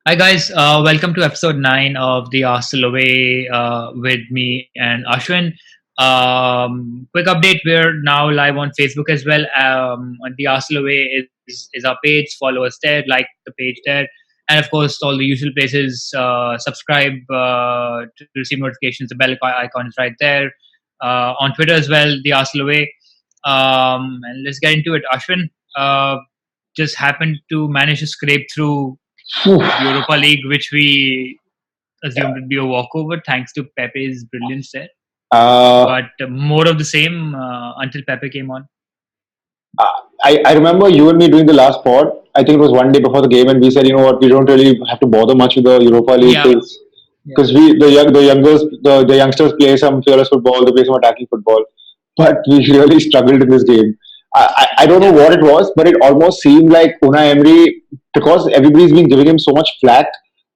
Hi guys, welcome to episode 9 of the Arsenal Away with me and Ashwin. Quick update: we're now live on Facebook as well. On the Arsenal Away is our page. Follow us there, like the page there, and of course all the usual places. Subscribe to receive notifications. The bell icon is right there. On Twitter as well, the Arsenal Away. And let's get into it. Ashwin just happened to manage to scrape through Phew. Europa League, which we assumed would be a walkover thanks to Pepe's brilliance there. Uh, But more of the same until Pepe came on. I remember you and me doing the last pod. I think it was one day before the game, and we said, you know what, we don't really have to bother much with the Europa League Yeah, yeah, because the youngsters play some fearless football, they play some attacking football, but we really struggled in this game. I don't know yeah, what it was, but it almost seemed like Unai Emery, because everybody's been giving him so much flack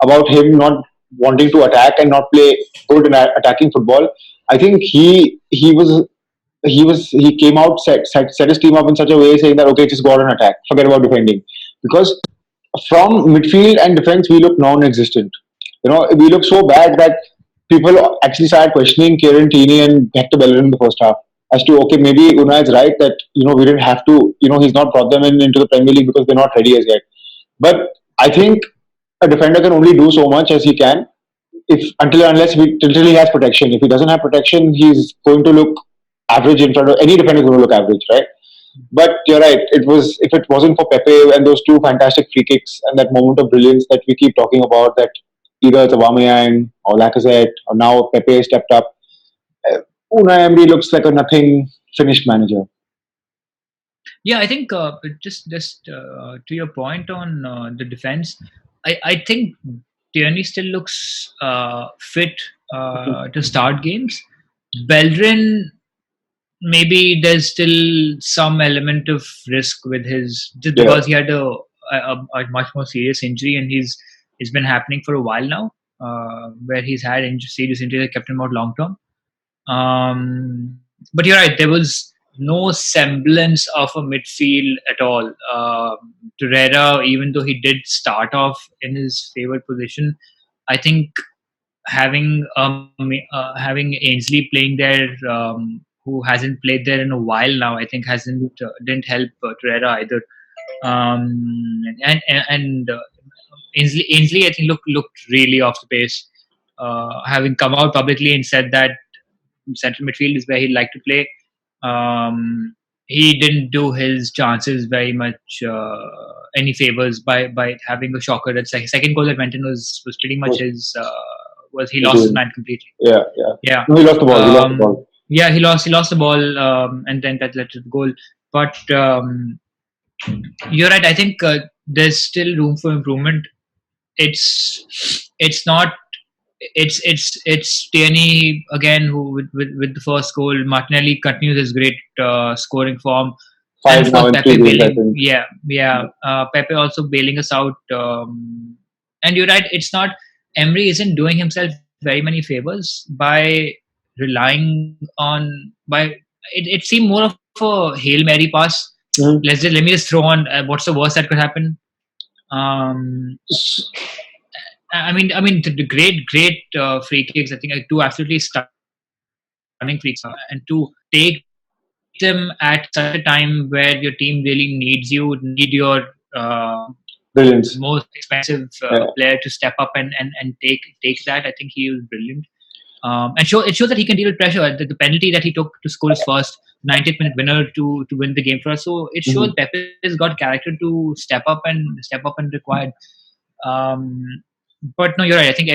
about him not wanting to attack and not play good in attacking football. I think he came out set his team up in such a way saying that okay, just go out and attack, forget about defending, because from midfield and defense we look non-existent. We look so bad that people actually started questioning Kieran Tierney and Hector Bellerin in the first half as to okay, maybe Unai is right that we didn't have to, he's not brought them into the Premier League because they're not ready as yet. But I think a defender can only do so much as he can if until he has protection. If he doesn't have protection, he's going to look average in front of any defender. Is going to look average, right? But you're right. It was if it wasn't for Pepe and those two fantastic free kicks and that moment of brilliance that we keep talking about, that either it's Aubameyang or Lacazette or now Pepe stepped up. uh, Unai Emery looks like a nothing finished manager. yeah. I think just to your point on the defense, I think Tierney still looks fit to start games. Bellerin, maybe there's still some element of risk with his just Yeah, because he had a much more serious injury, and it's been happening for a while now, where he's had serious injury that kept him out long term. But you're right, there was no semblance of a midfield at all. Torreira, even though he did start off in his favored position, I think having Ainsley playing there, who hasn't played there in a while now, I think hasn't didn't help Torreira either. And Ainsley, I think looked really off the pace, having come out publicly and said that central midfield is where he'd like to play. He didn't do his chances very much any favors by having a shocker. That second goal that went in was pretty much was, his. Was he lost his was man completely? yeah, yeah. Yeah, No, he lost the ball. He lost the um, ball. yeah. He lost the ball, and then that led to the goal. But you're right. I think there's still room for improvement. It's not it's Tierney again who with the first goal. Martinelli continues his great scoring form, and Five of now course in Pepe 3 games, I bailing. think. Yeah. Pepe also bailing us out. And you're right. It's not Emery isn't doing himself very many favors by relying on by. It seemed more of a hail mary pass. Mhm. Let me just throw on what's the worst that could happen. Um, I mean, the great free kicks. I think two absolutely stunning free kicks, and to take them at such a time where your team really needs you, need your Brilliance. most expensive Yeah. player to step up and take that. I think he was brilliant. It shows that he can deal with pressure. The penalty that he took to score his first 90th minute winner to win the game for us. So it shows Mhm. Pepe's got character to step up and required. Um, but no, you're right. I think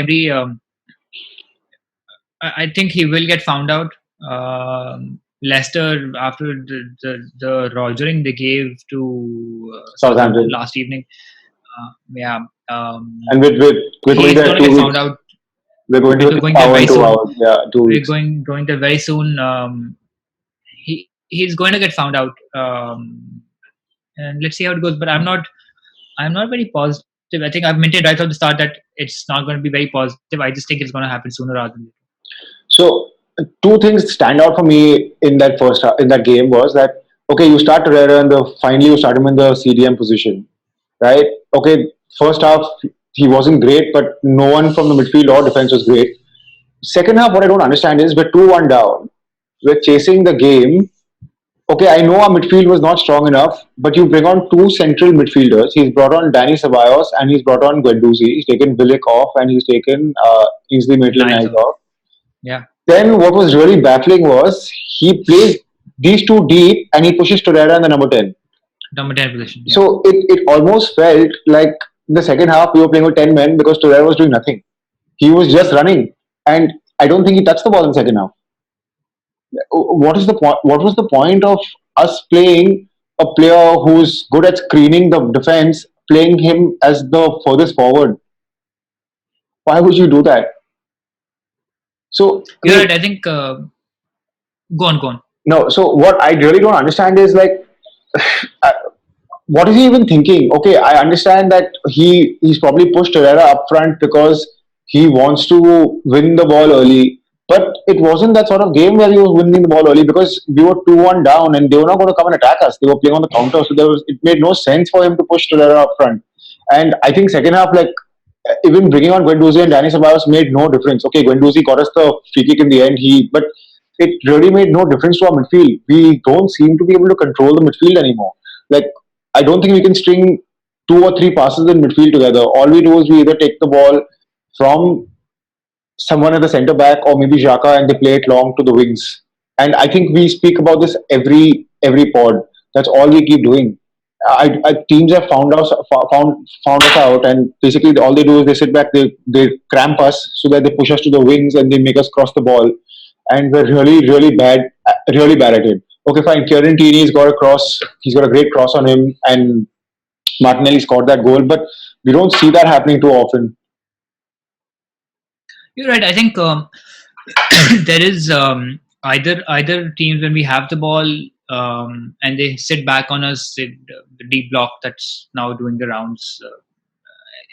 I think he will get found out. Leicester, after the rogering they gave to Southampton Southampton. last evening, yeah, And we're going he's there in gonna two get found weeks. out. We're going to We're the going there power very in two soon. hours. Yeah, 2 weeks. Going there very soon. He's going to get found out, and let's see how it goes. But I'm not very positive. I think I've maintained right from the start that it's not going to be very positive. I just think it's going to happen sooner rather than later. So two things stand out for me in that in that game was that okay, you start Torreira and finally you start him in the CDM position, right? Okay, first half he wasn't great, but no one from the midfield or defense was great. Second half, what I don't understand is we're 2-1 down. We're chasing the game. Okay, I know our midfield was not strong enough, but you bring on two central midfielders. He's brought on Danny Ceballos and he's brought on Guendouzi. He's taken Bilic off and he's taken Ainsley Maitland-Niles Lines of, off. yeah, Then what was really baffling was he plays these two deep and he pushes Torreira in the number 10. number 10 position. Yeah. So it almost felt like the second half we were playing with 10 men because Torreira was doing nothing. He was just running. And I don't think he touched the ball in the second half. What is the point? What was the point of us playing a player who's good at screening the defense, playing him as the furthest forward? Why would you do that? So You're right. I think. Go on, go on. no. So what I really don't understand is like, what is he even thinking? Okay, I understand that he's probably pushed Torreira up front because he wants to win the ball early. But it wasn't that sort of game where he was winning the ball early because we were 2-1 down and they were not going to come and attack us. They were playing on the counter, so it made no sense for him to push Torreira up front. And I think second half, like even bringing on Guendouzi and Danny Ceballos made no difference. Okay, Guendouzi got us the free kick in the end. But it really made no difference to our midfield. We don't seem to be able to control the midfield anymore. Like I don't think we can string two or three passes in midfield together. All we do is we either take the ball from someone at the centre back or maybe Xhaka and they play it long to the wings. And I think we speak about this every pod. That's all we keep doing. Teams have found us out, and basically all they do is they sit back, they cramp us so that they push us to the wings and they make us cross the ball, and we're really bad at it. Okay, fine. Kieran Tierney's got a cross. He's got a great cross on him, and Martinelli scored that goal. But we don't see that happening too often. You're right. I think there is either teams when we have the ball and they sit back on us, the deep block that's now doing the rounds.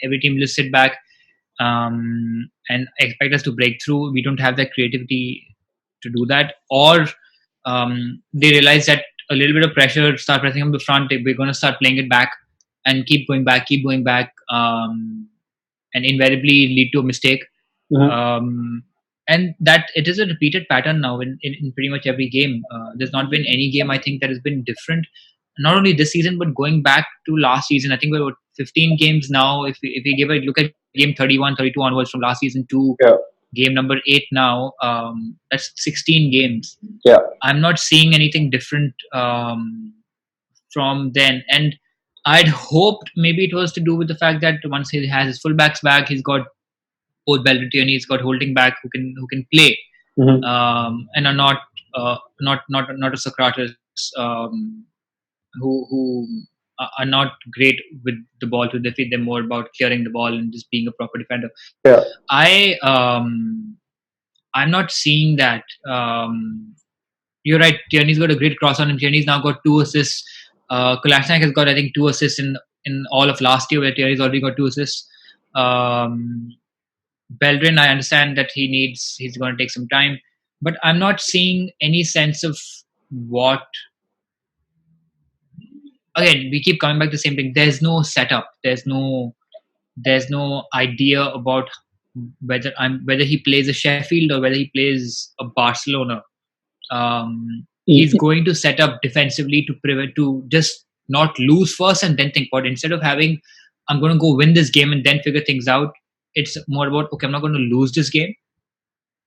Every team will sit back and expect us to break through. We don't have that creativity to do that, or they realize that a little bit of pressure, start pressing on the front, we're going to start playing it back and keep going back, and invariably lead to a mistake. Mm-hmm. And that it is a repeated pattern now in pretty much every game. There's not been any game I think that has been different. Not only this season, but going back to last season. I think we're about 15 games now. If we give a look at game 31, 32 onwards from last season to game number 8 now, that's 16 games. Yeah, I'm not seeing anything different from then. And I'd hoped maybe it was to do with the fact that once he has his fullbacks back, he's got both Bellerin and he's got holding back who can play, and are not a Socrates who are not great with the ball to defeat them, more about clearing the ball and just being a proper defender. Yeah. I'm not seeing that. You're right. Tierney's got a great cross on him. Tierney's now got 2 assists. Kolasinac has got I think 2 assists in all of last year, where Tierney's already got 2 assists. Bellerin, I understand that he's going to take some time, but I'm not seeing any sense of what. Again, we keep coming back to the same thing. There's no setup. There's no idea about whether he plays a Sheffield or whether he plays a Barcelona. He's going to set up defensively to just not lose first and then think about it. Instead of having, I'm going to go win this game and then figure things out. It's more about, okay, I'm not going to lose this game,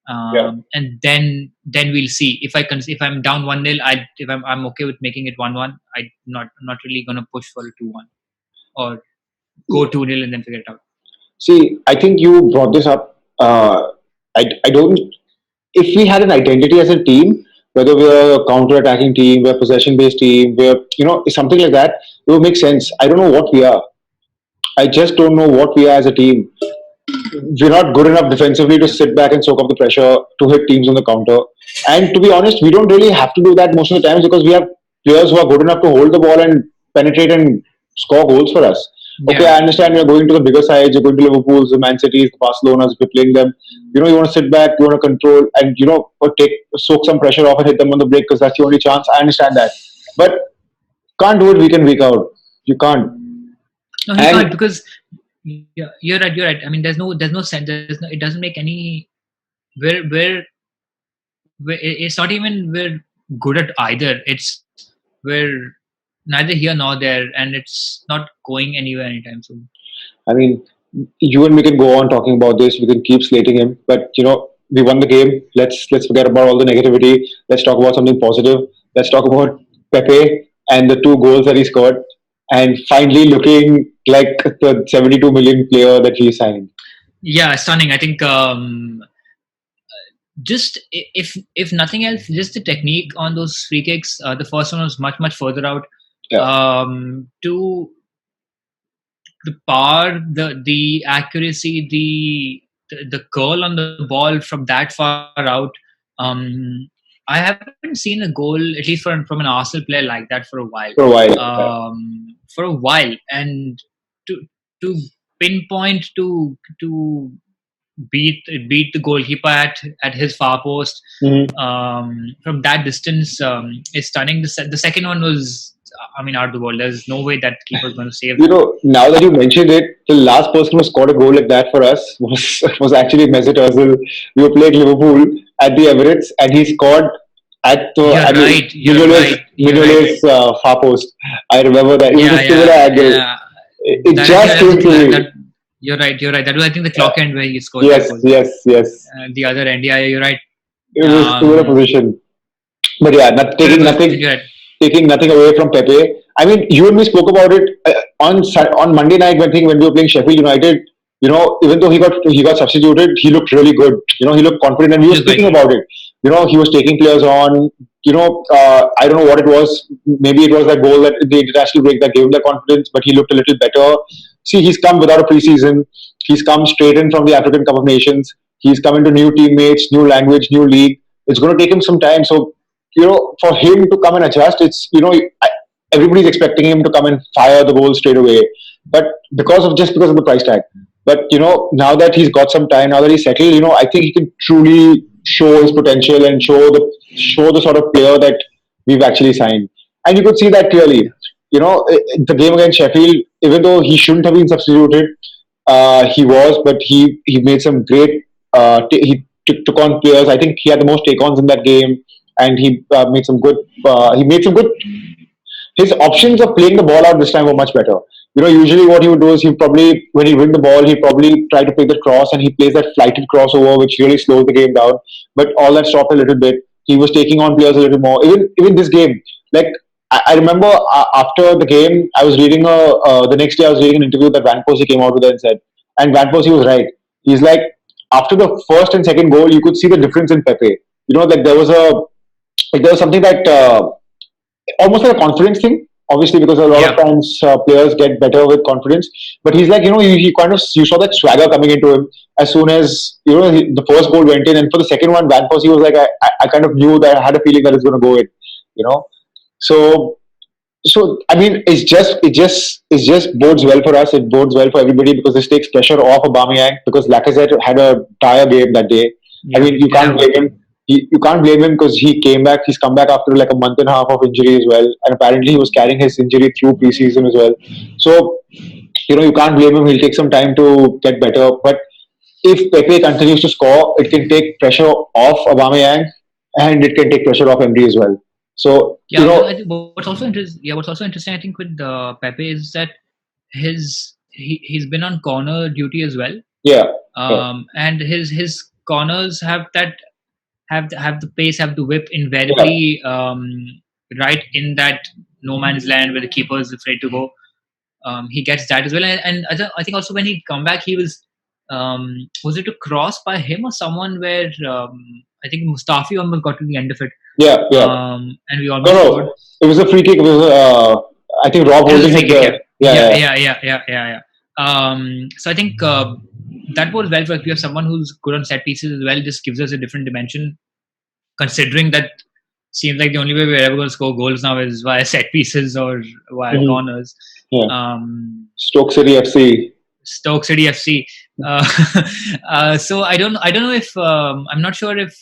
and then we'll see. If I'm down 1-0, I'm okay with making it 1-1. I'm not really going to push for a 2-1 or go 2-0 and then figure it out. See, I think you brought this up. I don't. If we had an identity as a team, whether we're a counter-attacking team, we're a possession-based team, something like that, it would make sense. I don't know what we are. I just don't know what we are as a team. We're not good enough defensively to sit back and soak up the pressure to hit teams on the counter. And to be honest, we don't really have to do that most of the times because we have players who are good enough to hold the ball and penetrate and score goals for us. Yeah. Okay, I understand you're going to the bigger sides, you're going to Liverpool, the Man Cities, the Barcelonas, we're playing them. You want to sit back, you want to control and, soak some pressure off and hit them on the break because that's the only chance. I understand that. But can't do it week in, week out. You can't. No, he can't, because Yeah, you're right. You're right. I mean, there's no sense. It doesn't make any. It's not even we're good at either. It's we're neither here nor there, and it's not going anywhere anytime soon. I mean, you and me can go on talking about this. We can keep slating him, but we won the game. Let's forget about all the negativity. Let's talk about something positive. Let's talk about Pepe and the two goals that he scored, and finally looking like the 72 million player that he signed. Yeah, stunning. I think just if nothing else, just the technique on those free kicks. The first one was much further out. Yeah, To the power, the accuracy, the curl on the ball from that far out. I haven't seen a goal, at least from an Arsenal player, like that for a while. for a while. Yeah. For a while, and to pinpoint to beat the goalkeeper at his far post Mhm. from that distance is stunning. The second one was, I mean, out of the world. There's no way that keeper's going to save that. Now that you mentioned it, the last person who scored a goal like that for us was actually Mesut Ozil. We were playing Liverpool at the Emirates, and he scored at the You're right. You're right. You're right. Mignolet's far post. I remember that. It was a similar angle. Yeah. It just came to me. You're right. You're right. That was, I think, the clock end where he scored Yes, that goal. yes. The other end. Yeah, you're right. It was a similar position. But yeah, taking nothing away from Pepe. I mean, you and me spoke about it on Monday night when we were playing Sheffield United. Even though he got substituted, he looked really good. He looked confident, and we were speaking about it. He was taking players on. I don't know what it was. Maybe it was that goal, that the international break, that gave him the confidence. But he looked a little better. See, he's come without a preseason. He's come straight in from the African Cup of Nations. He's come into new teammates, new language, new league. It's going to take him some time. So for him to come and adjust, everybody's expecting him to come and fire the goal straight away. But because of the price tag. But now that he's got some time, now that he's settled, I think he can truly show his potential and show the sort of player that we've actually signed. And you could see that clearly. The game against Sheffield, even though he shouldn't have been substituted, he was, but he made some great. He took on players. I think he had the most take-ons in that game, and he made some good. He made some good. His options of playing the ball out this time were much better. Usually what he would do is when he win the ball, he probably try to play the cross, and he plays that flighted crossover, which really slows the game down. But all that stopped a little bit. He was taking on players a little more. Even this game, like I remember after the game, I was reading the next day I was reading an interview that Van Persie came out with and said, and Van Persie was right. He's like, after the first and second goal, you could see the difference in Pepe. Like there was something that almost like a confidence thing. Obviously, because a lot of times players get better with confidence. But he's like, he kind of, you saw that swagger coming into him as soon as the first goal went in, and for the second one, Van Persie was like, I kind of knew that, I had a feeling that it's going to go in. So I mean, it just bodes well for us. It bodes well for everybody, because this takes pressure off Aubameyang, because Lacazette had a dire game that day. I mean, you can't blame him. You can't blame him, because he came back. He's come back after like a month and a half of injury as well, and apparently he was carrying his injury through preseason as well. So you can't blame him. He'll take some time to get better. But if Pepe continues to score, it can take pressure off Aubameyang, and it can take pressure off Emery as well. So I think what's also interesting, I think, with Pepe is that he's been on corner duty as well. Yeah. And his corners have the pace, have the whip invariably right in that no man's land where the keeper is afraid to go. He gets that as well, and I think also when he come back, he was it a cross by him or someone where I think Mustafi almost got to the end of it. Yeah. And we almost scored. It was a free kick. It was I think Rob holding it. Yeah. So I think that works well for if you have someone who's good on set pieces as well. Just gives us a different dimension, considering that seems like the only way we're ever going to score goals now is via set pieces or via corners. Yeah. Stoke City FC. So I don't know if I'm not sure if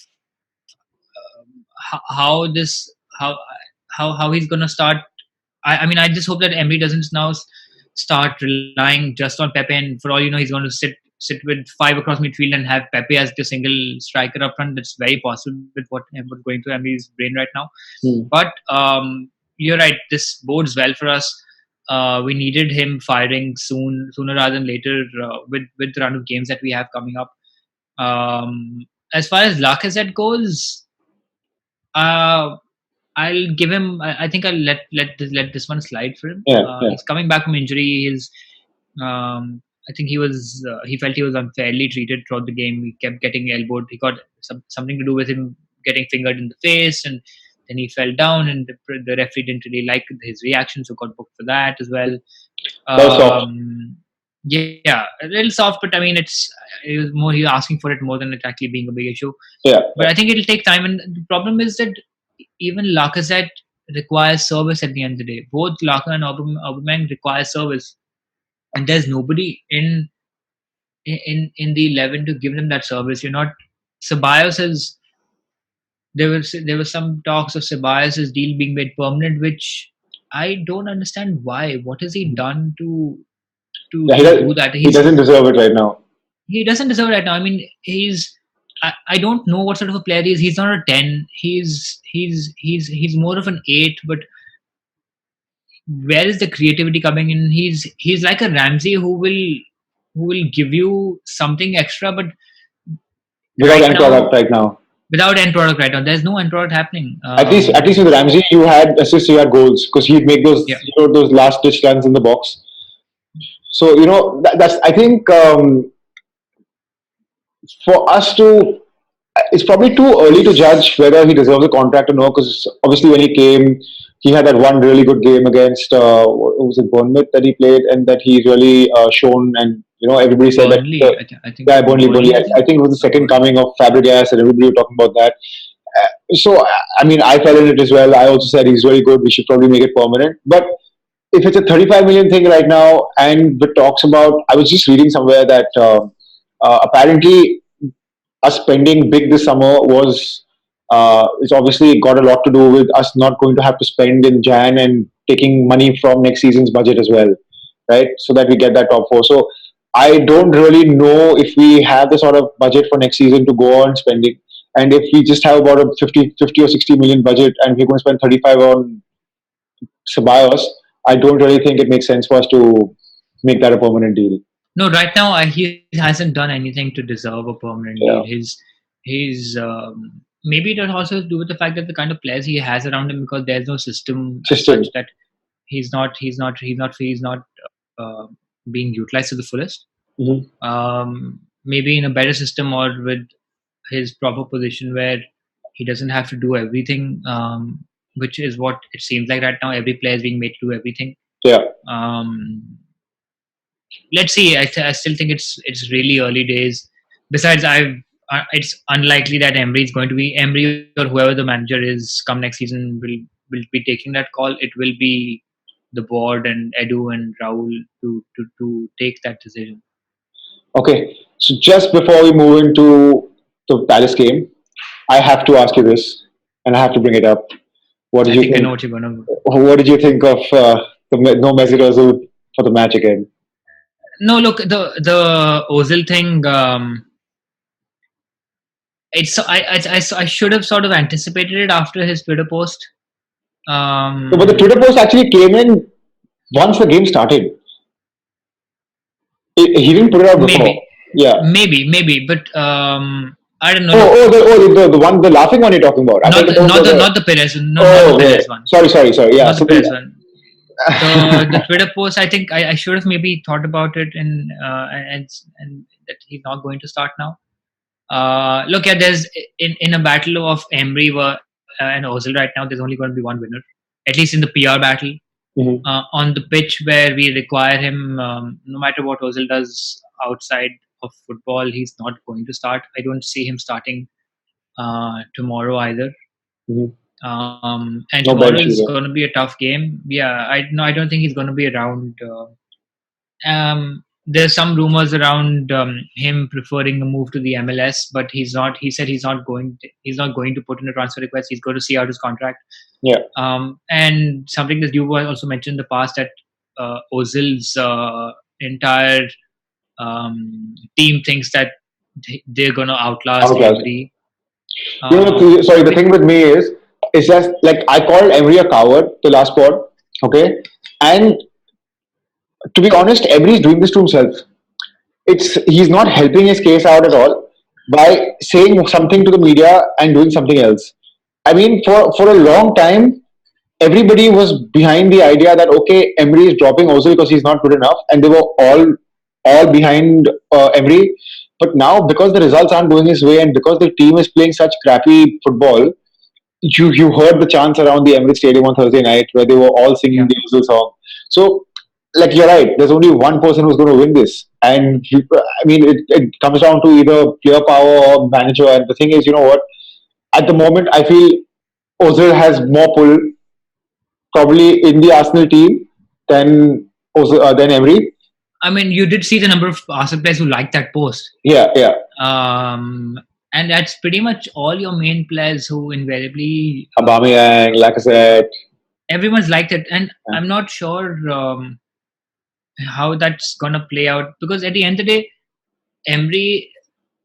how he's going to start. I mean, I just hope that Emery doesn't now start relying just on Pepe, and for all you know, he's going to sit with five across midfield and have Pepe as the single striker up front. That's very possible with what's going through Emery's brain right now. But you're right. This bodes well for us. We needed him firing sooner rather than later, with the run of games that we have coming up. As far as Lacazette goes, I'll give him. I think I'll let this one slide for him. He's coming back from injury. I think he felt he was unfairly treated throughout the game. He kept getting elbowed. He got something to do with him getting fingered in the face, and then he fell down, and the referee didn't really like his reaction, so got booked for that as well. Yeah, a little soft, but I mean, he's asking for it more than it actually being a big issue. But I think it'll take time, and the problem is that even Lacazette requires service at the end of the day. Both Laka and Aubameyang require service, and there's nobody in the 11 to give them that service. You're not. Ceballos is. There was some talks of Ceballos' deal being made permanent, which I don't understand why. What has he done to do that? He doesn't deserve it right now. He doesn't deserve it right now. I mean, I don't know what sort of a player he is. He's not a 10. He's more of an 8. But where is the creativity coming in? He's like a Ramsey who will give you something extra, but without end product right now. Without end product right now, there's no end product happening. At least with Ramsey, you had assists, you had goals, because he'd make those those last ditch runs in the box. So that's I think for us to, it's probably too early to judge whether he deserves a contract or no. Because obviously when he came, he had that one really good game against was it Bournemouth that he played, and that he really shone, and everybody said Burnley, that Burnley. I think it was the second coming of Fabregas, and everybody was talking about that. So I mean, I fell in it as well. I also said he's really good. We should probably make it permanent. But if it's a 35 million thing right now, and the talks about, I was just reading somewhere that apparently us spending big this summer was. It's obviously got a lot to do with us not going to have to spend in Jan and taking money from next season's budget as well, right? So that we get that top 4. So I don't really know if we have the sort of budget for next season to go on spending. And if we just have about a 50 or 60 million budget and we're going to spend 35 on Ceballos, I don't really think it makes sense for us to make that a permanent deal. No, right now he hasn't done anything to deserve a permanent deal. He's maybe it also has to do with the fact that the kind of players he has around him, because there's no system such that he's not being utilized to the fullest. Maybe in a better system, or with his proper position where he doesn't have to do everything, which is what it seems like right now. Every player is being made to do everything. Let's see. I still think it's really early days. Besides, it's unlikely that Emery or whoever the manager is come next season will be taking that call. It will be the board and Edu and Raul to take that decision. Okay, so just before we move into the Palace game, I have to ask you this, and I have to bring it up. What did you think? I know what you're gonna. What did you think of no Mesut Ozil for the match again? No, look, the Ozil thing. I should have sort of anticipated it after his Twitter post. But the Twitter post actually came in once the game started. He didn't put it out before. Maybe, but I don't know. The laughing one you're talking about. Not the Perez one. Not the Perez one. Sorry. Yeah, not the Perez one. The Twitter post, I think I should have maybe thought about it, and that he's not going to start now. Look, there's in a battle of Emery and Ozil right now, there's only going to be one winner, at least in the PR battle. On the pitch where we require him, no matter what Ozil does outside of football, he's not going to start. I don't see him starting tomorrow either. And tomorrow is going to be a tough game. I don't think he's going to be around. There's some rumors around him preferring a move to the MLS, but he's not. He said he's not going to put in a transfer request. He's going to see out his contract. And something that you also mentioned in the past, that Ozil's entire team thinks that they're gonna outlast Outlast. Emery. Sorry. The With, thing with me is, it's just like I called Emery a coward the last pod. Okay, and to be honest, Emery is doing this to himself. He's not helping his case out at all by saying something to the media and doing something else. I mean, for a long time, everybody was behind the idea that okay, Emery is dropping Ozil because he's not good enough, and they were all behind Emery. But now, because the results aren't going his way, and because the team is playing such crappy football, you heard the chants around the Emirates Stadium on Thursday night where they were all singing yeah, the Ozil song. So, like you're right, there's only one person who's going to win this, and I mean, it comes down to either player power or manager. And the thing is, you know what? At the moment, I feel Ozil has more pull probably in the Arsenal team than than Emery. I mean, you did see the number of Arsenal players who liked that post. Yeah, yeah. Um, and that's pretty much all your main players who invariably Aubameyang, Lacazette. everyone's liked it, and Yeah. I'm not sure how that's gonna play out because at the end of the day, Emery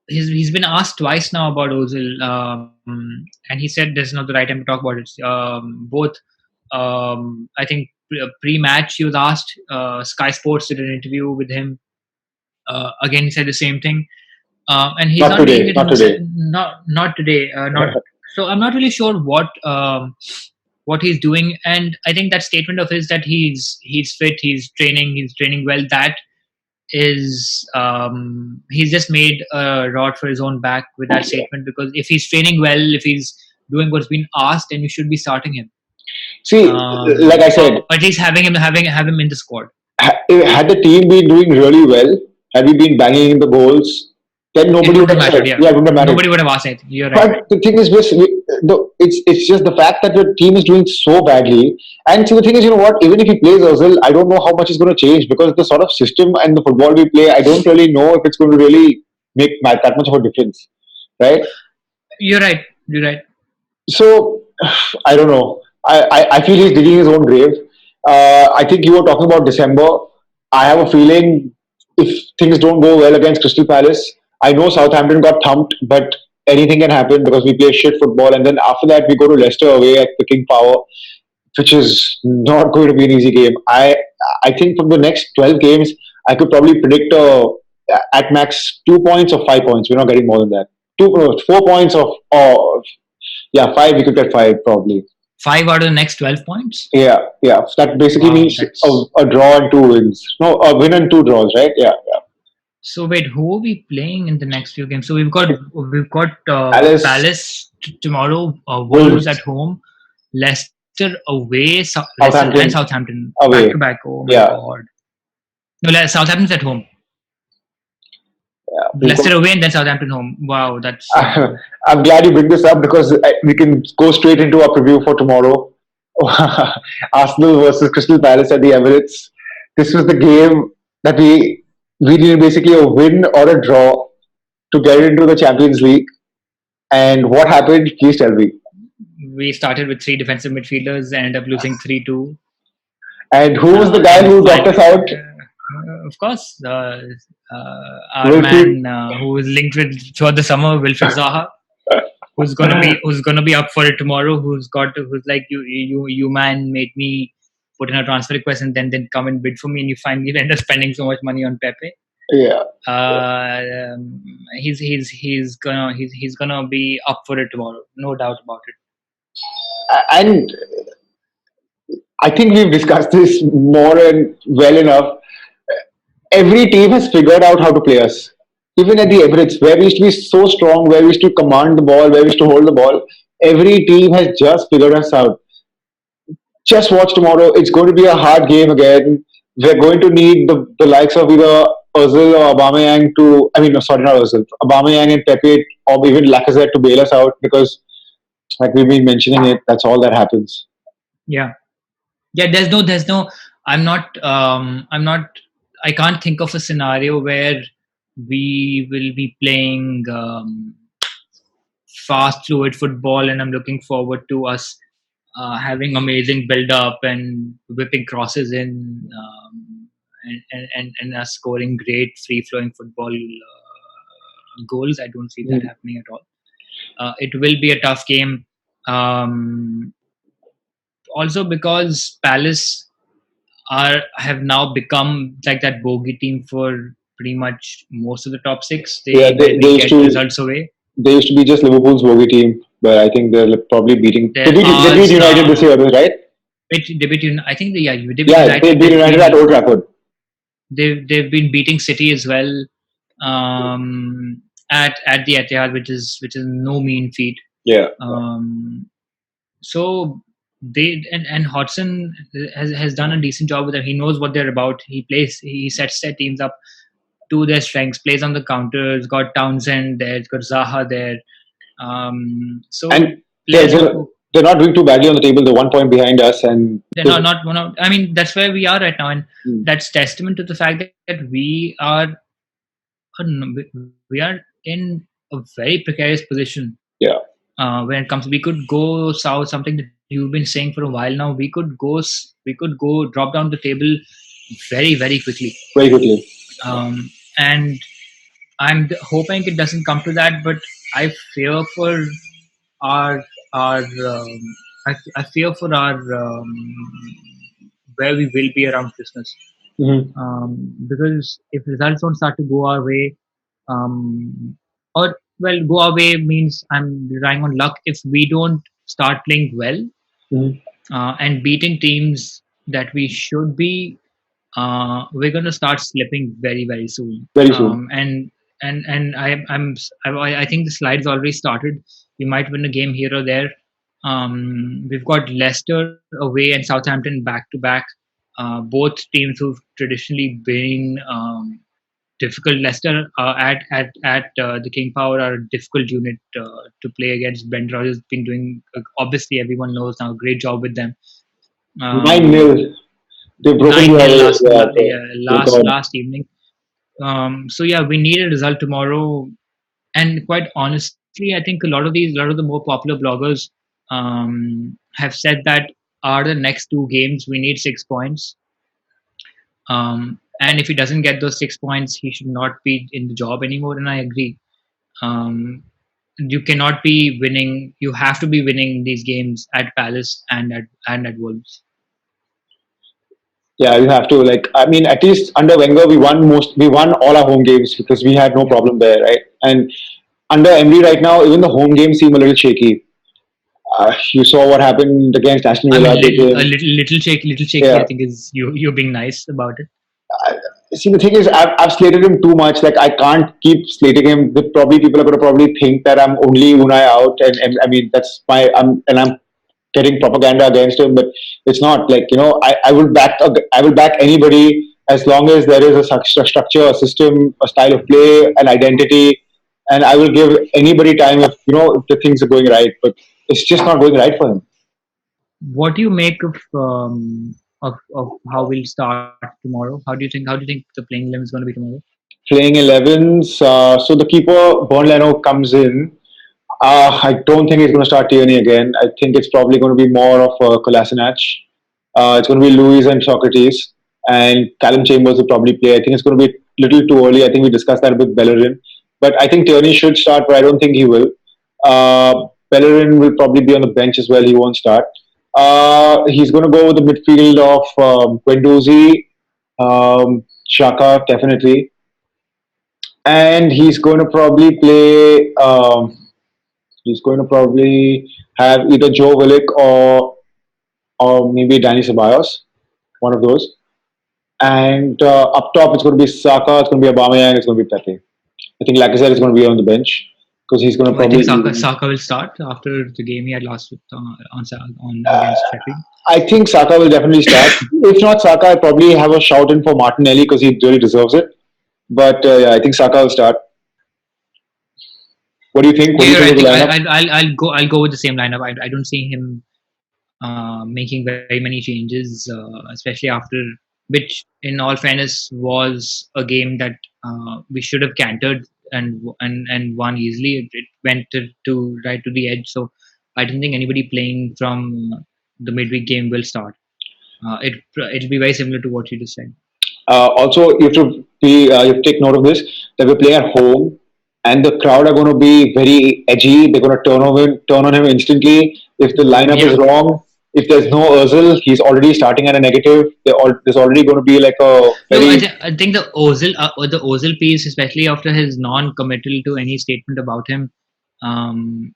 he's been asked twice now about Ozil, and he said this is not the right time to talk about it. Both, I think pre-match he was asked. Sky Sports did an interview with him. Again, he said the same thing, and he's Not not today. doing it Not himself. today. Not today. Not so. I'm not really sure what he's doing, and I think that statement of his that he's fit, he's training well. That is he's just made a rod for his own back with that statement because if he's training well, if he's doing what's been asked, then you should be starting him. See, like I said, Or at least having him in the squad. had the team been doing really well, had we been banging in the goals, then It nobody would wouldn't have have mattered. mattered. Yeah, Yeah, it wouldn't have mattered. nobody would have asked anything. You're right. But the thing is, it's just the fact that your team is doing so badly. And see, the thing is, you know what? Even if he plays Ozil, I don't know how much is going to change because the sort of system and the football we play, I don't really know if it's going to really make that much of a difference, right? You're right. You're right. So I don't know. I feel he's digging his own grave. I think you were talking about December. I have a feeling if things don't go well against Crystal Palace, I know Southampton got thumped, but anything can happen because we play shit football. And then after that, we go to Leicester away at the King Power, which is not going to be an easy game. I think from the next 12 games, I could probably predict at max 2 points or 5 points. We're not getting more than that. 4 points yeah, five. We could get five probably. 5 out of the next 12 points. Yeah, yeah. That basically Wow, means that's a draw and two wins. No, a win and two draws, right? Yeah, yeah. so. Wait, who are we playing in the next few games? So we've got Palace, Palace tomorrow, Wolves, Wolves at home, Leicester away, Leicester and Southampton Southampton back away. to back. Oh my Yeah, god! No, Southampton's at home. yeah. Leicester away and then Southampton home. Wow, that's I'm glad you bring this up because we can go straight into our preview for tomorrow. Arsenal versus Crystal Palace at the Emirates. This was the game that we needed basically a win or a draw to get into the Champions League. And what happened? Please tell me. we started with 3 defensive midfielders and ended up losing 3-2. And who was the guy And who knocked us out? of course, our Wilfried. man who was linked with throughout the summer, Wilfried Zaha, who's gonna be up for it tomorrow. Who's like you man made me put in a transfer request and then come and bid for me, and you finally end up spending so much money on Pepe. Yeah. He's gonna be up for it tomorrow, no doubt about it. And I think we've discussed this more and well enough. Every team has figured out how to play us. Even at the Emirates, where we used to be so strong, where we used to command the ball, where we used to hold the ball, every team has just figured us out. Just watch tomorrow. It's going to be a hard game again. We're going to need the likes of either Ozil or Aubameyang to, I mean, no, sorry, not Ozil, Aubameyang and Pepe or even Lacazette to bail us out because, like we've been mentioning it, that's all that happens. Yeah. There's no. I'm not. I can't think of a scenario where we will be playing fast, fluid football, and I'm looking forward to us having amazing build up and whipping crosses in, and us scoring great free flowing football goals. I don't see that Mm. happening at all. It will be a tough game. Um, Also because Palace have now become like that bogey team for pretty much most of the top six. Yeah, They barely get results away. they used to be just Liverpool's bogey team, but I think they're probably beating. They're They beat ours United this now. year, right? I think they beat Yeah, they United. beat United at Old Trafford. They've been beating City as well, um, at the Etihad, which is no mean feat. Yeah, Um, so and Hodgson has done a decent job with them. He knows what they're about. He sets their teams up to their strengths, plays on the counters, got Townsend there, got Zaha there. So and they're, players they're they're not doing too badly on the table. They're 1 point behind us, and they're not one of. I mean, that's where we are right now, and mm, that's testament to the fact that we are in a very precarious position. yeah, When it comes, we could go south. Something that you've been saying for a while now. We could go drop down the table very very quickly. very quickly. And hoping it doesn't come to that, but I fear for our our I fear for our where we will be around Christmas. Mm-hmm. Because if results don't start to go our way, or well, go our way means I'm relying on luck. If we don't start playing well Mm-hmm. and beating teams that we should be, we're going to start slipping very very soon. Very soon. And I think the slide's already started. We might win a game here or there. We've got Leicester away and Southampton back to back. Both teams who've traditionally been difficult. Leicester at the King Power are a difficult unit to play against. Ben Rodgers has been doing, obviously everyone knows now, a great job with them. 9-0. They've broken the 9-0 away. Yeah, record. last evening. So yeah, we need a result tomorrow. And quite honestly, I think a lot of the more popular bloggers have said that are the next two games we need 6 points. And if he doesn't get those 6 points, he should not be in the job anymore. And I agree. You cannot be winning. You have to be winning these games at Palace and at Wolves. Yeah, you have to, like, I mean, at least under Wenger we won all our home games because we had no Yeah. problem there, right? And under Emery right now, even the home games seem a little shaky. You saw what happened against Aston I Villa. mean, little shaky. Little shaky. Yeah. I think is you being nice about it. See, the thing is, I've slated him too much. Like, I can't keep slating him. Probably people are going to probably think that I'm only Unai out, and I mean that's I'm getting propaganda against him, but it's not. Like, I will back anybody as long as there is a structure, a system, a style of play, an identity, and I will give anybody time if the things are going right. But it's just not going right for him. What do you make of how we'll start tomorrow? How do you think the playing 11 is going to be tomorrow? Playing 11s. So the keeper Born Leno comes in. I don't think he's going to start Tierney again. I think it's probably going to be more of a Kolasinac. It's going to be Luis and Socrates, and Callum Chambers will probably play. I think it's going to be a little too early. I think we discussed that with Bellerin. But I think Tierney should start, but I don't think he will. Bellerin will probably be on the bench as well. He won't start. He's going to go with the midfield of Guendouzi, Shaka, definitely. And he's going to probably play. He's going to probably have either Joe Willock or maybe Danny Ceballos, one of those. And up top, it's going to be Saka, it's going to be Aubameyang, it's going to be Pepe. I think Lacazette is going to be on the bench because he's going to I think probably. Saka will start after the game he had last with, on against Sheffield. I think Saka will definitely start. If not Saka, I probably have a shout in for Martinelli because he really deserves it. But yeah, I think Saka will start. What do you think? What do you Yeah, I think of the think lineup? I'll go with the same lineup. I don't see him making very many changes, especially after, which, in all fairness, was a game that we should have cantered and won easily. It went to right to the edge. So I don't think anybody playing from the midweek game will start. It'll be very similar to what you just said. Also, you have to take note of this that we're playing at home, and the crowd are going to be very edgy. They're going to turn on him instantly if the lineup is Yeah. wrong. If there's no Ozil, he's already starting at a negative. There's already going to be like a No, very I think the Ozil piece, especially after his non-committal to any statement about him, um,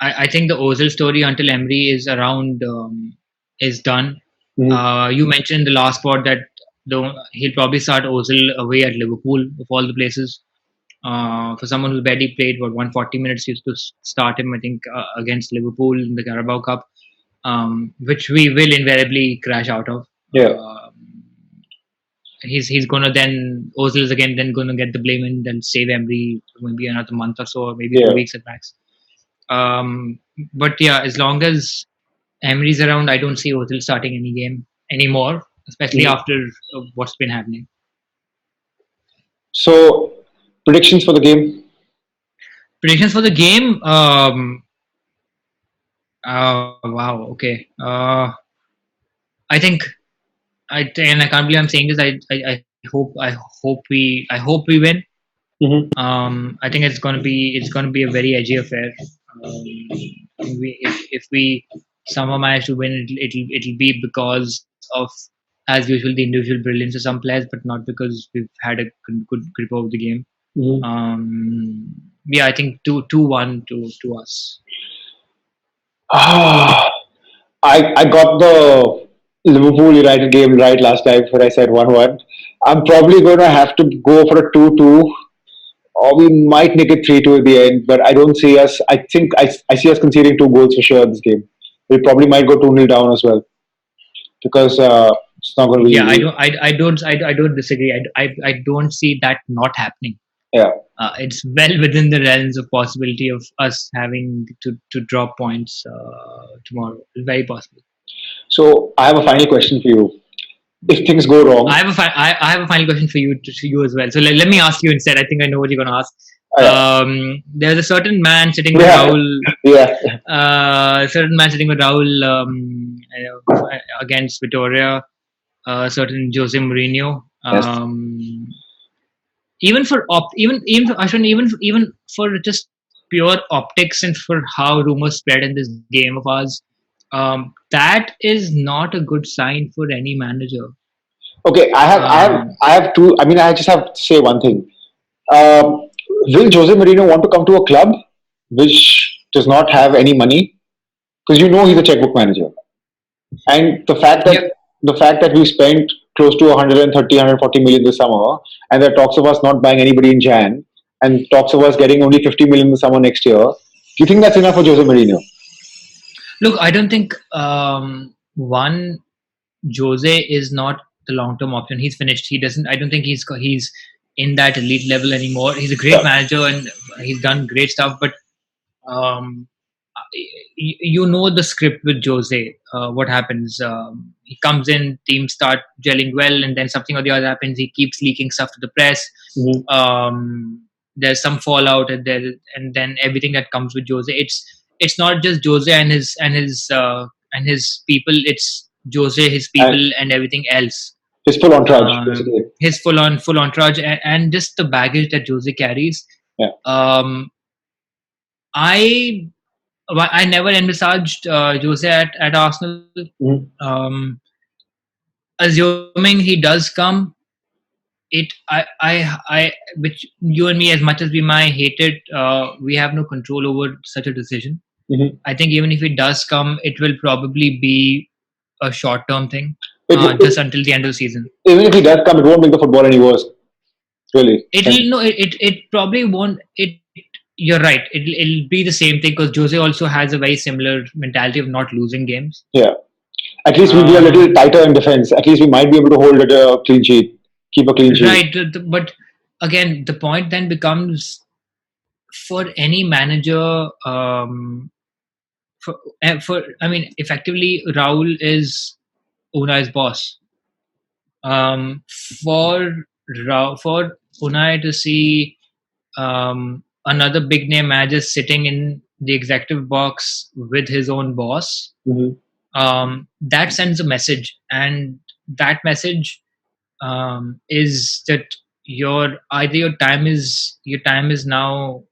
I think the Ozil story until Emery is around is done. Mhm. You mentioned in the last part that he'll probably start Ozil away at Liverpool of all the places. For someone who's barely played 140 minutes, used to start him, I think, against Liverpool in the Carabao Cup, which we will invariably crash out of. yeah. He's gonna then Ozil is again then gonna get the blame and then save Emery for maybe another month or so, or maybe Yeah. 2 weeks at max. But yeah, as long as Emery's around, I don't see Ozil starting any game anymore, especially Mhm. after what's been happening. So predictions for the game. Predictions for the game. Wow. Okay. I think and I can't believe I'm saying this. I hope we win. Mhm. I think it's gonna be a very edgy affair. Um, if we somehow manage to win, it'll be because of, as usual, the individual brilliance of some players, but not because we've had a good grip over the game. Mhm. Yeah, I think 2-1 to us. Ah, I got the Liverpool United game right last time when I said 1-1. I'm probably going to have to go for a 2-2, or we might make it 3-2 at the end, but I don't see us. I think I see us conceding 2 goals for sure in this game. We probably might go 2-0 down as well because it's not going to be Yeah, easy. I don't disagree. I don't see that not happening. Yeah. It's well within the realms of possibility of us having to drop points tomorrow. It's very possible. So I have a final question for you. If things go wrong, I have a final question for you to you as well. So let me ask you instead. I think I know what you're going to ask. yeah, There's a certain man sitting with yeah, Raul. yeah, Certain man sitting with Raul against Victoria. Certain Jose Mourinho. yes. Even for Ashwin, even for just pure optics and for how rumors spread in this game of ours, that is not a good sign for any manager. Okay, Um, I have two. I mean, I just have to say one thing. Will Jose Mourinho want to come to a club which does not have any money? Because you know he's a checkbook manager, and yep. the fact that we spent close to 130, 140 million this summer, and there are talks of us not buying anybody in Jan, and talks of us getting only 50 million this summer next year. Do you think that's enough for Jose Mourinho? Look, I don't think one Jose is not the long-term option. He's finished. He doesn't. I don't think he's in that elite level anymore. He's a great Yeah. manager and he's done great stuff, but um, you know the script with Jose. What happens? He comes in, teams start gelling well, and then something or the other happens. He keeps leaking stuff to the press. Mhm. There's some fallout, and then everything that comes with Jose. It's not just Jose and his people. It's Jose, his And people, and everything else. his full entourage, basically. His full on trudge, and just the baggage that Jose carries. Yeah. Um, I I never envisaged Jose at Arsenal. Mhm. Um, Assuming he does come, which you and me, as much as we might hate it, we have no control over such a decision. Mhm. I think even if it does come, it will probably be a short-term thing, It, just until the end of the season. even if he does come, it won't make the football any worse, really. It'll no, it probably won't. You're right. It'll be the same thing because Jose also has a very similar mentality of not losing games. Yeah. At least we'll be a Um, little tighter in defense. At least we might be able to hold it a clean sheet, keep a clean sheet. Right, but again, the point then becomes for any manager. For I mean, effectively, Raul is Unai's boss. Um, for for Unai to see another big name manager sitting in the executive box with his own boss, Mhm. that sends a message, and that message is that your time is now,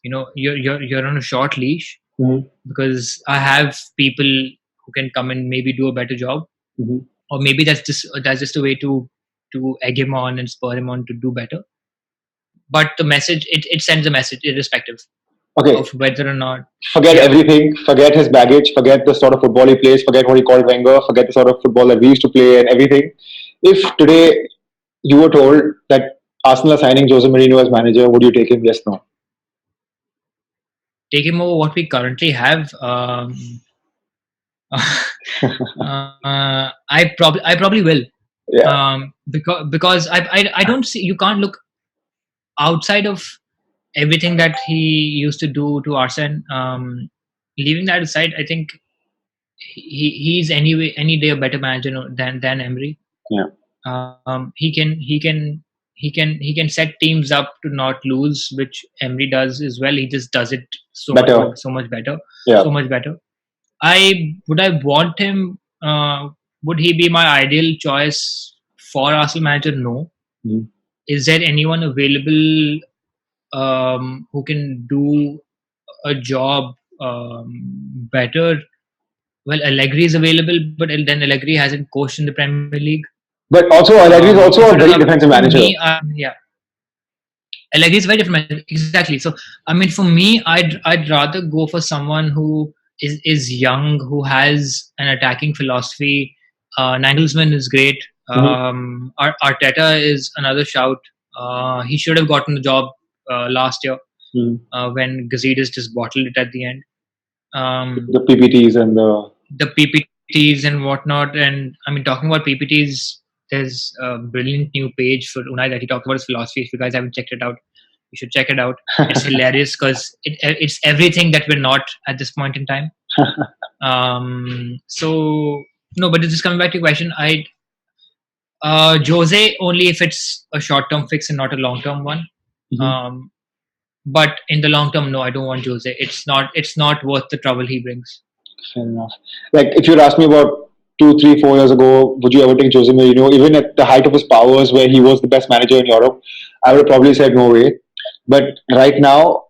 you're on a short leash, Mm-hmm. because I have people who can come and maybe do a better job, Mm-hmm. or maybe that's just a way to egg him on and spur him on to do better. But the message, it sends a message irrespective Okay, of whether or not. forget Yeah. everything, forget his baggage, forget the sort of football he plays, forget what he called Wenger, forget the sort of football that we used to play and everything. If today you were told that Arsenal are signing Jose Mourinho as manager, would you take him? Yes, no. Take him over what we currently have. I probably will, Yeah. because I don't see, you can't look outside of everything that he used to do to Arsenal. Leaving that aside, I think he's any day a better manager than Emery. Yeah. He can set teams up to not lose, which Emery does as well. He just does it Better. so much better, Yeah. so much better. I want him. Would he be my ideal choice for Arsenal manager? No. Mhm. Is there anyone available who can do a job better? Well, Allegri is available, but then Allegri hasn't coached in the Premier League. But also, Allegri is also a very defensive For manager. me, yeah, Allegri is very different. Exactly. So, I mean, for me, I'd rather go for someone who is young, who has an attacking philosophy. Nagelsmann is great. Arteta is another shout. He should have gotten the job last year, when Gazidis just bottled it at the end. The PPTs and the PPTs and whatnot. And I mean, talking about PPTs, there's a brilliant new page for Unai that he talked about his philosophy. If you guys haven't checked it out, you should check it out. It's hilarious because it's everything that we're not at this point in time. So no, but just coming back to your question, Jose only if it's a short-term fix and not a long-term one. But in the long term, no, I don't want Jose. It's not worth the trouble he brings. fair enough. Like if you'd asked me about 2, 3, 4 years ago, would you ever take Jose Mourinho, even at the height of his powers, where he was the best manager in Europe? I would have probably said no way. But right now,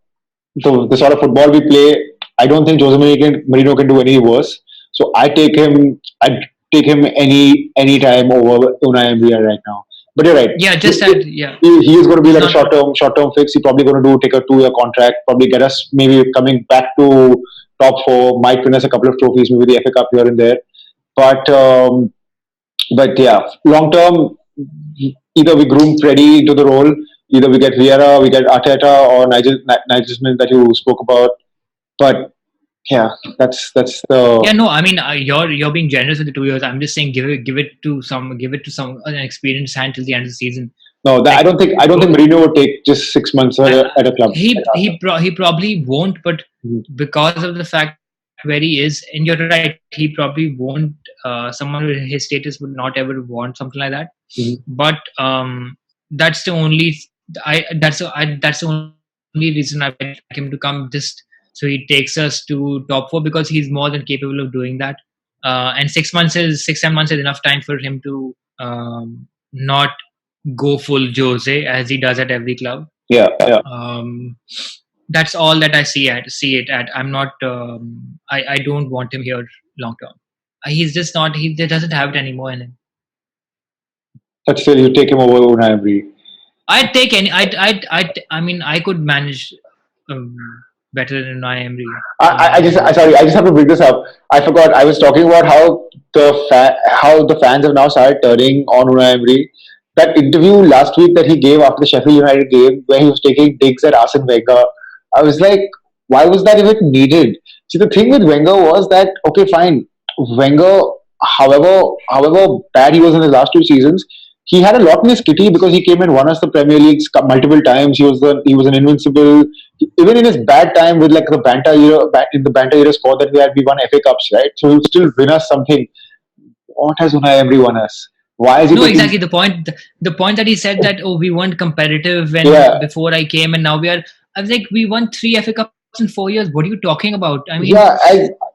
the sort of football we play, I don't think Jose Mourinho can do any worse. So I take him. I'd take him any time over Unai Emery right now. But you're right. Yeah, just that. Yeah, he is going to be He's like a not- short term fix. He's probably going to take a 2-year contract. Probably get us maybe coming back to top four. Might win us a couple of trophies, maybe the FA Cup here and there. But yeah, long term, either we groom Freddie into the role, either we get Vieira, we get Arteta, or Nigel that you spoke about. But yeah, that's the Yeah, no, I mean, you're being generous with the 2 years. I'm just saying, give it to some an experienced hand till the end of the season. no. I don't think Mourinho would take just 6 months at a club. He probably won't, but because of the fact where he is, and you're right, he probably won't. Someone with his status would not ever want something like that. But that's the only that's the only reason I like him to come, just so he takes us to top four, because he's more than capable of doing that. And 7 months is enough time for him to not go full Jose as he does at every club. Yeah. That's all that I see it at. I'm not. I don't want him here long term. He's just not. He doesn't have it anymore in him. But still, you take him over Unai Emery. I'd take any. I mean, I could manage better than Unai Emery. I just have to bring this up. I forgot. I was talking about how the fans have now started turning on Unai Emery. That interview last week that he gave after the Sheffield United game, where he was taking digs at Arsene Wenger, I was like, why was that even needed? See, the thing with Wenger was that, okay, fine, Wenger, however bad he was in his last 2 seasons, he had a lot in his kitty because he came and won us the Premier League multiple times. He was an invincible. Even in his bad time with like the banter era squad that we had, we won FA Cups, right? So he would still win us something. What has Unai Emery won us? Why is he? No, exactly the point. The point that he said that we weren't competitive when before I came, and now we are. I was like, we won 3 FA Cups in 4 years. What are you talking about? I mean, Yeah,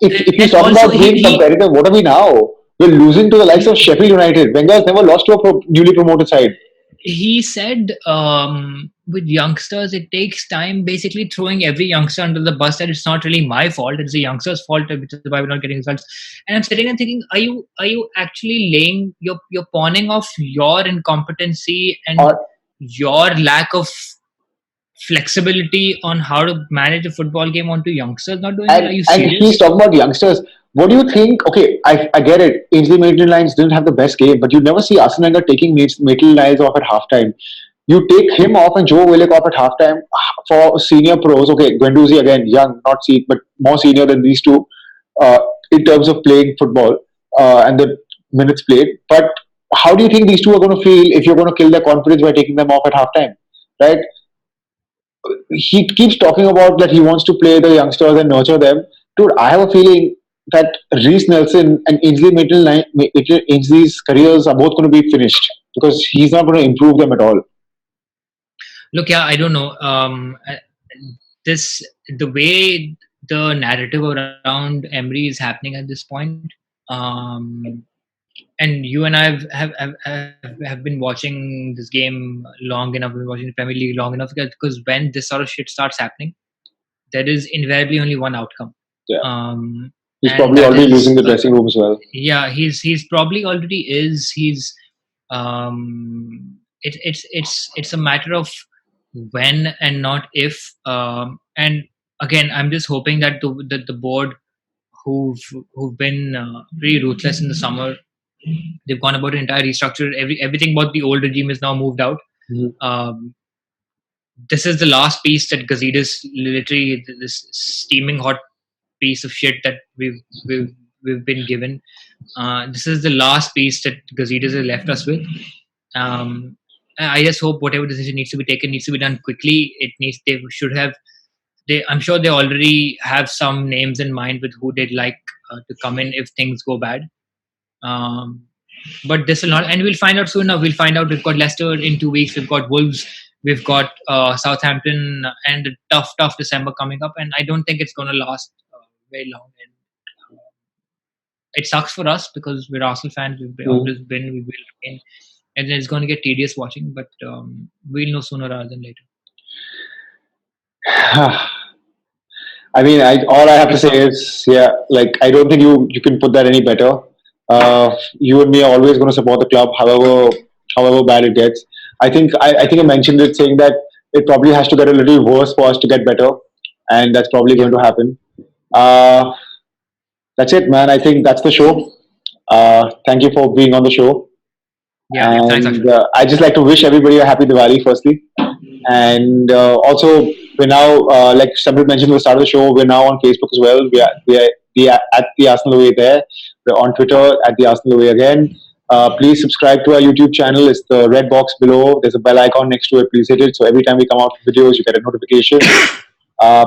if he's and talking also about being he competitive, what are we now? We're losing to the likes of he Sheffield United. Wenger's never lost to a newly promoted side. he said with youngsters it takes time, basically throwing every youngster under the bus, that it's not really my fault, it's the youngsters fault, which is why we're not getting results. And I'm sitting and thinking, are you actually laying, you're pawning off your incompetency and Or your lack of flexibility on how to manage a football game onto youngsters not doing well? Are you and he's serious? talking about youngsters. What do you think? Okay, I get it. Ainsley Maitland-Niles didn't have the best game, but you never see Arsene Wenger taking Maitland-Niles off at halftime. You take him off and Joe Willock off at halftime for senior pros. Okay, Guendouzi again, young, not seen, but more senior than these two uh, in terms of playing football and the minutes played. But how do you think these two are going to feel if you're going to kill their confidence by taking them off at halftime? Right? He keeps talking about that he wants to play the youngsters and nurture them. Dude, I have a feeling that Reece Nelson and Ainsley's careers are both going to be finished because he's not going to improve them at all. Look, yeah, I don't know. This the way the narrative around Emery is happening at this point. Um, and you and I have been watching this game long enough. We've been watching the Premier League long enough, because when this sort of shit starts happening, there is invariably only one outcome. Yeah. Um, He's and probably that already is losing the dressing room as well. yeah, he's probably already is. It's a matter of when and not if. And again, I'm just hoping that the board, who've been pretty ruthless in the summer, they've gone about the entire restructure. Everything about the old regime is now moved out. Um, this is the last piece that Gazidis, literally this steaming hot piece of shit that we've been given. This is the last piece that Gazidis has left us with. I just hope whatever decision needs to be taken needs to be done quickly. They should have. I'm sure they already have some names in mind with who they'd like to come in if things go bad. Um, but this will not, and we'll find out soon enough. We'll find out. We've got Leicester in 2 weeks. We've got Wolves. We've got Southampton and a tough December coming up. And I don't think it's going to last very long. And it sucks for us because we're Arsenal fans. We've always been. We will remain. And it's going to get tedious watching. But we'll know sooner rather than later. I mean, all I have to say is, yeah, like I don't think you can put that any better. You and me are always going to support the club, however bad it gets. I think I mentioned it, saying that it probably has to get a little worse for us to get better, and that's probably going to happen. Uh, that's it, man. I think that's the show. Thank you for being on the show, Yeah, thanks, and Akshay. I just like to wish everybody a happy Diwali, firstly. And also, we're now, like Sabir mentioned at the start of the show, we're now on Facebook as well. We are at the Arsenal Away there. We're on Twitter at the Arsenal Away again. Please subscribe to our YouTube channel. It's the red box below. There's a bell icon next to it. Please hit it. So every time we come out with videos, you get a notification.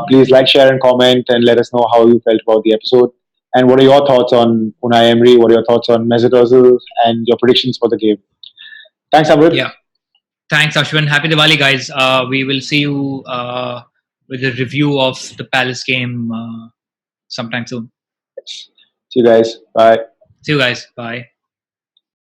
Please like, share, and comment, and let us know how you felt about the episode. And what are your thoughts on Unai Emery? What are your thoughts on Mesut Ozil and your predictions for the game? Thanks, Amrit. Yeah. Thanks, Ashwin. Happy Diwali, guys. We will see you with a review of the Palace game sometime soon. See you guys. Bye. See you guys. Bye.